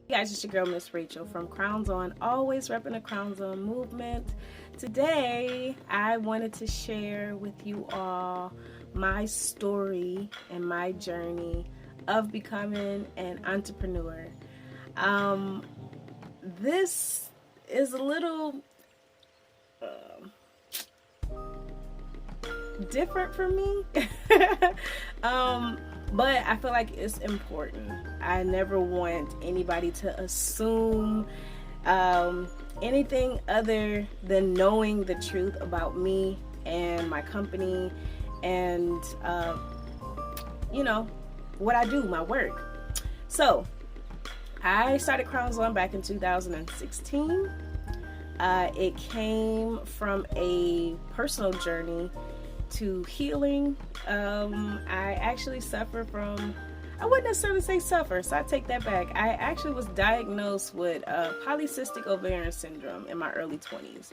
Hey guys, it's your girl Miss Rachel from Crowns On, always repping the Crowns On movement. Today, I wanted to share with you all my story and my journey of becoming an entrepreneur. This is a little different for me. But I feel like it's important. I never want anybody to assume anything other than knowing the truth about me and my company and what I do, my work. So I started Crowns On back in 2016. It came from a personal journey to healing. I actually suffer from, I wouldn't necessarily say suffer, so I take that back. I actually was diagnosed with polycystic ovarian syndrome in my early 20s.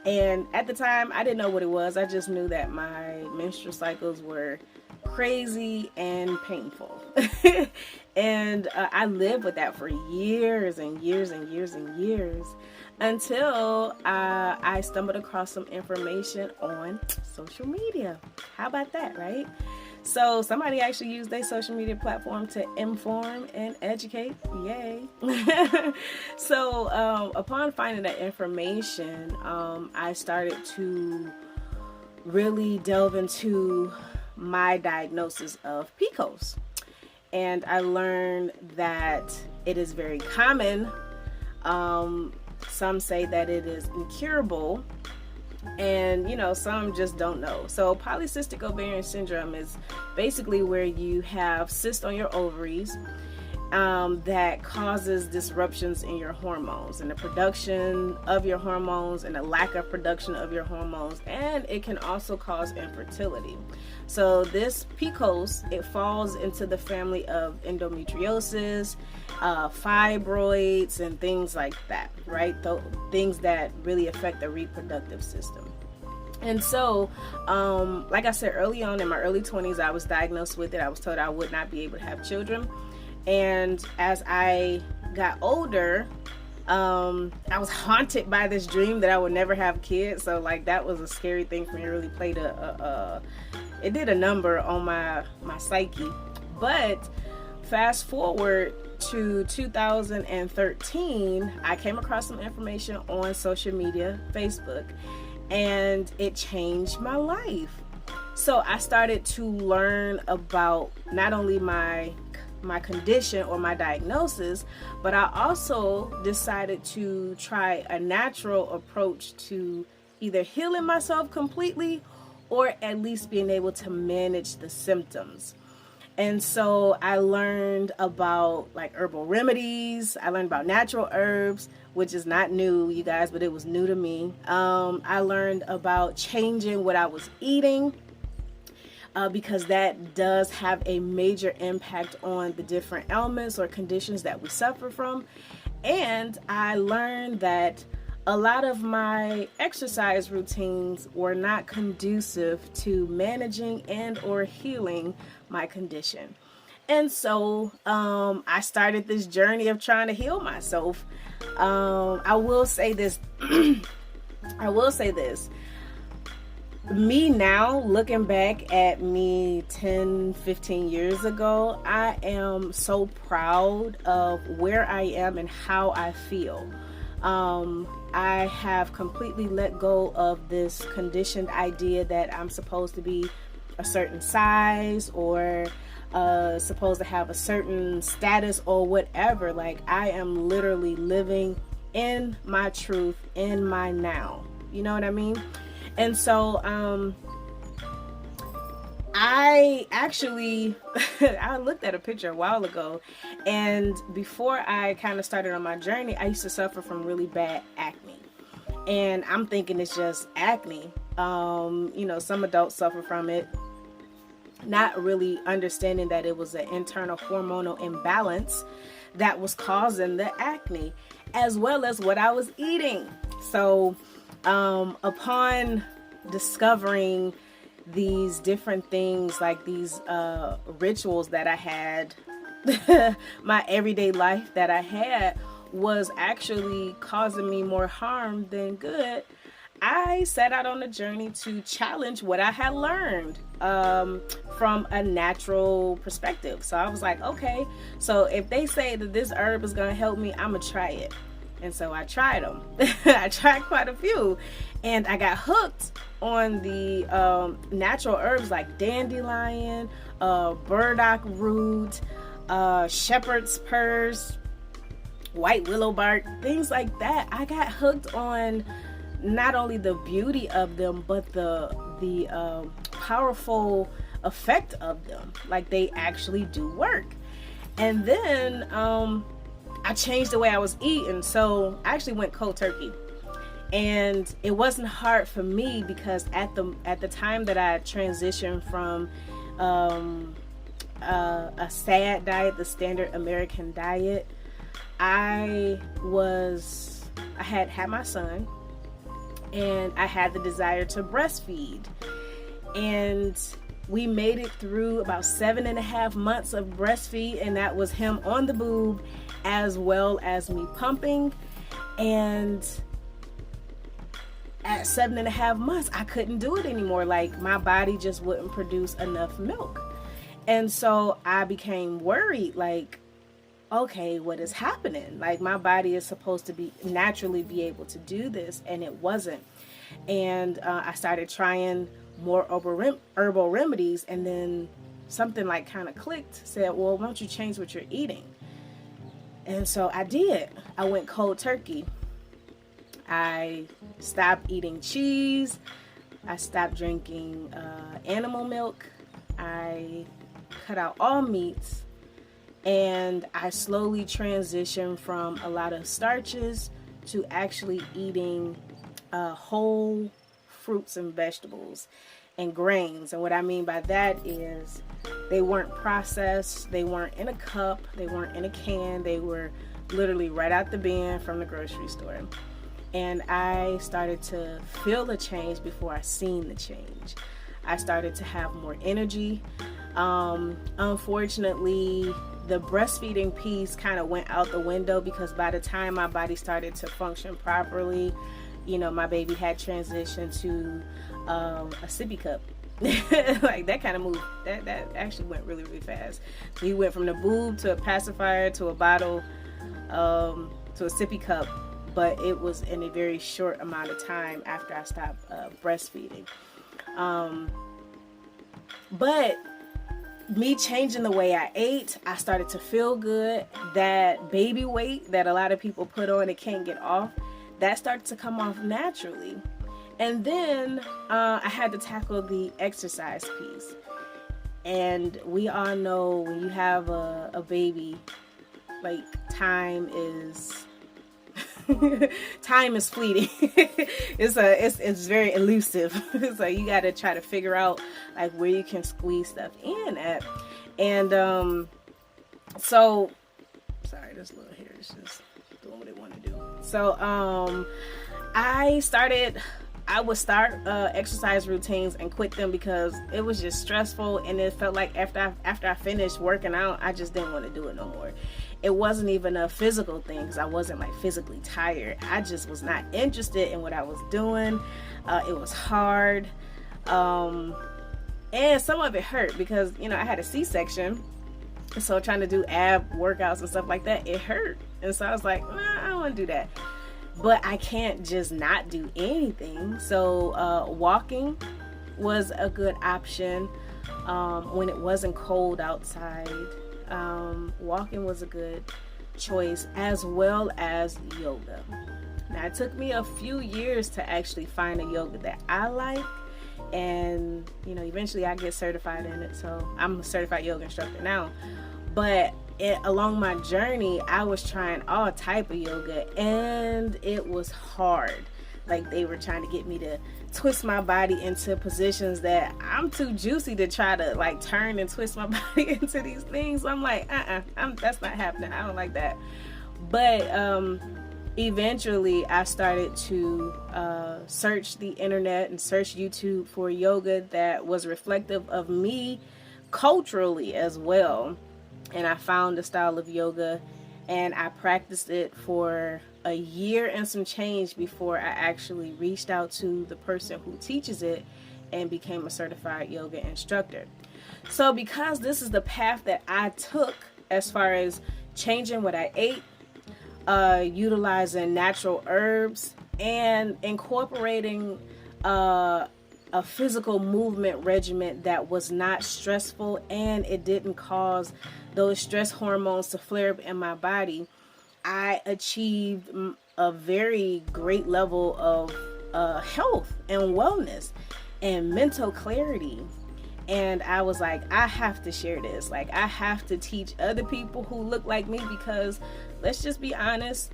And at the time, I didn't know what it was. I just knew that my menstrual cycles were crazy and painful. And I lived with that for years and years and years and years until I stumbled across some information on social media. How about that, right? So somebody actually used their social media platform to inform and educate. Yay. So upon finding that information, I started to really delve into my diagnosis of PCOS. And I learned that it is very common. Some say that it is incurable, and some just don't know. So polycystic ovarian syndrome is basically where you have cysts on your ovaries that causes disruptions in your hormones and the production of your hormones and the lack of production of your hormones, and it can also cause infertility. So this PCOS, it falls into the family of endometriosis, fibroids, and things like that, right? Things that really affect the reproductive system. And so, like I said, early on in my early 20s, I was diagnosed with it. I was told I would not be able to have children. And as I got older, I was haunted by this dream that I would never have kids. So like that was a scary thing for me. It really played it did a number on my psyche. But fast forward to 2013, I came across some information on social media, Facebook, and it changed my life. So I started to learn about not only my condition or my diagnosis, but I also decided to try a natural approach to either healing myself completely or at least being able to manage the symptoms. And so I learned about like herbal remedies. I learned about natural herbs, which is not new, you guys, but it was new to me. I learned about changing what I was eating, because that does have a major impact on the different ailments or conditions that we suffer from. And I learned that a lot of my exercise routines were not conducive to managing and or healing my condition. And so I started this journey of trying to heal myself. I will say this. Me now, looking back at me 10, 15 years ago, I am so proud of where I am and how I feel. I have completely let go of this conditioned idea that I'm supposed to be a certain size or supposed to have a certain status or whatever. Like, I am literally living in my truth, in my now. You know what I mean? And so I actually I looked at a picture a while ago, and before I kind of started on my journey, I used to suffer from really bad acne. And I'm thinking it's just acne. Some adults suffer from it, not really understanding that it was an internal hormonal imbalance that was causing the acne, as well as what I was eating. So upon discovering these different things, like these rituals that I had my everyday life that I had was actually causing me more harm than good, I set out on a journey to challenge what I had learned from a natural perspective. So I was like, okay, so if they say that this herb is going to help me, I'm going to try it. And so I tried them. I tried quite a few. And I got hooked on the natural herbs like dandelion, burdock root, shepherd's purse, white willow bark, things like that. I got hooked on not only the beauty of them, but the powerful effect of them. Like, they actually do work. And then I changed the way I was eating. So I actually went cold turkey. And it wasn't hard for me because at the time that I transitioned from a SAD diet, the standard American diet, I had my son, and I had the desire to breastfeed. And we made it through about 7.5 months of breastfeed, and that was him on the boob as well as me pumping. And at 7.5 months, I couldn't do it anymore. Like, my body just wouldn't produce enough milk. And so I became worried, like, okay, what is happening? Like, my body is supposed to be naturally be able to do this, and it wasn't. And I started trying more herbal remedies, and then something like kind of clicked, said, well, why don't you change what you're eating? And so I did. I went cold turkey. I stopped eating cheese. I stopped drinking animal milk. I cut out all meats. And I slowly transitioned from a lot of starches to actually eating whole fruits and vegetables and grains. And what I mean by that is they weren't processed, they weren't in a cup, they weren't in a can, they were literally right out the bin from the grocery store. And I started to feel the change before I seen the change. I started to have more energy. Unfortunately, the breastfeeding piece kind of went out the window because by the time my body started to function properly, you know, my baby had transitioned to a sippy cup. Like, that kind of moved. That actually went really, really fast. So he went from the boob to a pacifier to a bottle to a sippy cup. But it was in a very short amount of time after I stopped breastfeeding. But me changing the way I ate, I started to feel good. That baby weight that a lot of people put on and can't get off, that started to come off naturally. And then I had to tackle the exercise piece. And we all know when you have a baby, like, time is fleeting. It's very elusive. So you got to try to figure out like where you can squeeze stuff in at. And so sorry, this little hair is just doing what it want to do. So I would start exercise routines and quit them because it was just stressful, and it felt like after I finished working out, I just didn't want to do it no more. It wasn't even a physical thing because I wasn't like physically tired. I just was not interested in what I was doing. It was hard. And some of it hurt because, you know, I had a C-section. So trying to do ab workouts and stuff like that, it hurt. And so I was like, nah, I don't want to do that. But I can't just not do anything. So walking was a good option when it wasn't cold outside. Walking was a good choice, as well as yoga. Now, it took me a few years to actually find a yoga that I like, and you know, eventually I get certified in it, so I'm a certified yoga instructor now. But along my journey, I was trying all type of yoga, and it was hard. Like, they were trying to get me to twist my body into positions that I'm too juicy to try to like turn and twist my body into these things. I'm like, that's not happening. I don't like that. But eventually I started to search the internet and search YouTube for yoga that was reflective of me culturally as well. and I found the style of yoga, and I practiced it for a year and some change before I actually reached out to the person who teaches it and became a certified yoga instructor. So because this is the path that I took as far as changing what I ate, utilizing natural herbs, and incorporating a physical movement regimen that was not stressful, and it didn't cause those stress hormones to flare up in my body, I achieved a very great level of health and wellness and mental clarity. And I was like, I have to share this. Like, I have to teach other people who look like me, because let's just be honest,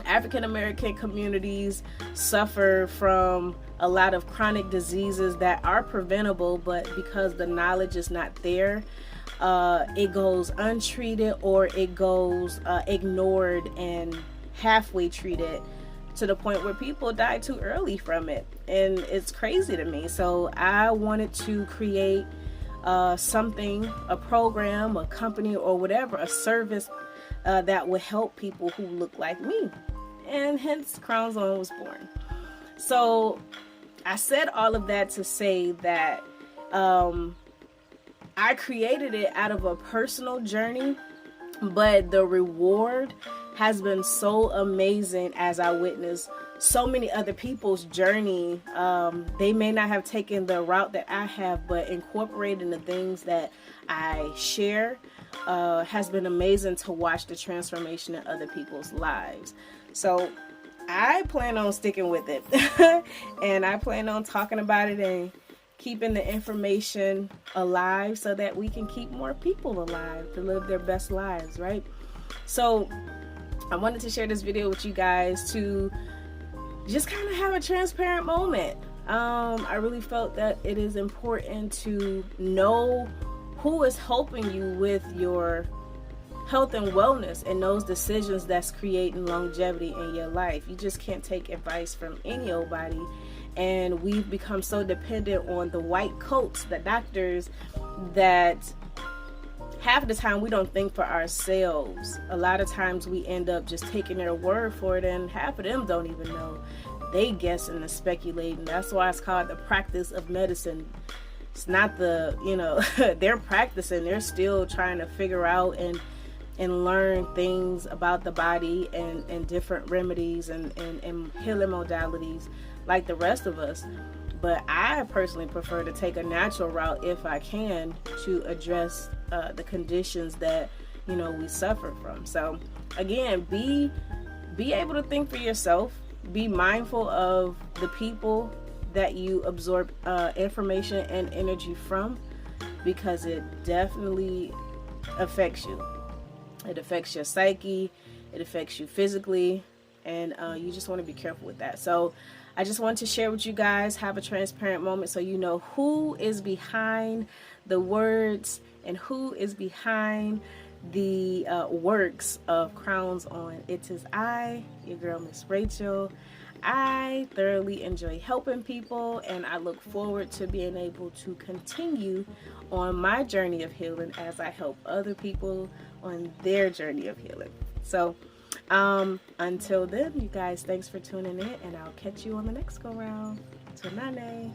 African American communities suffer from a lot of chronic diseases that are preventable, but because the knowledge is not there, it goes untreated, or it goes ignored and halfway treated, to the point where people die too early from it. And it's crazy to me. So I wanted to create something, a program, a company, or whatever, a service that would help people who look like me. And hence Crowns On was born. So I said all of that to say that I created it out of a personal journey, but the reward has been so amazing as I witnessed so many other people's journey. They may not have taken the route that I have, but incorporating the things that I share has been amazing to watch the transformation in other people's lives. So I plan on sticking with it and I plan on talking about it and keeping the information alive so that we can keep more people alive to live their best lives, right? So I wanted to share this video with you guys to just kind of have a transparent moment. I really felt that it is important to know who is helping you with your health and wellness and those decisions that's creating longevity in your life. You just can't take advice from any old body. And we've become so dependent on the white coats, the doctors, that half of the time we don't think for ourselves. A lot of times we end up just taking their word for it, and half of them don't even know. They guessing and speculating. That's why it's called the practice of medicine. It's not they're practicing. They're still trying to figure out and learn things about the body and different remedies and healing modalities like the rest of us. But I personally prefer to take a natural route if I can, to address the conditions that we suffer from. So again, be able to think for yourself. Be mindful of the people that you absorb information and energy from, because it definitely affects you. It affects your psyche, it affects you physically, and you just want to be careful with that. So I just wanted to share with you guys, have a transparent moment so you know who is behind the words and who is behind the works of Crowns On. It is I, your girl, Miss Rachel. I thoroughly enjoy helping people, and I look forward to being able to continue on my journey of healing as I help other people on their journey of healing. So until then, you guys, thanks for tuning in, and I'll catch you on the next go round. Tunane.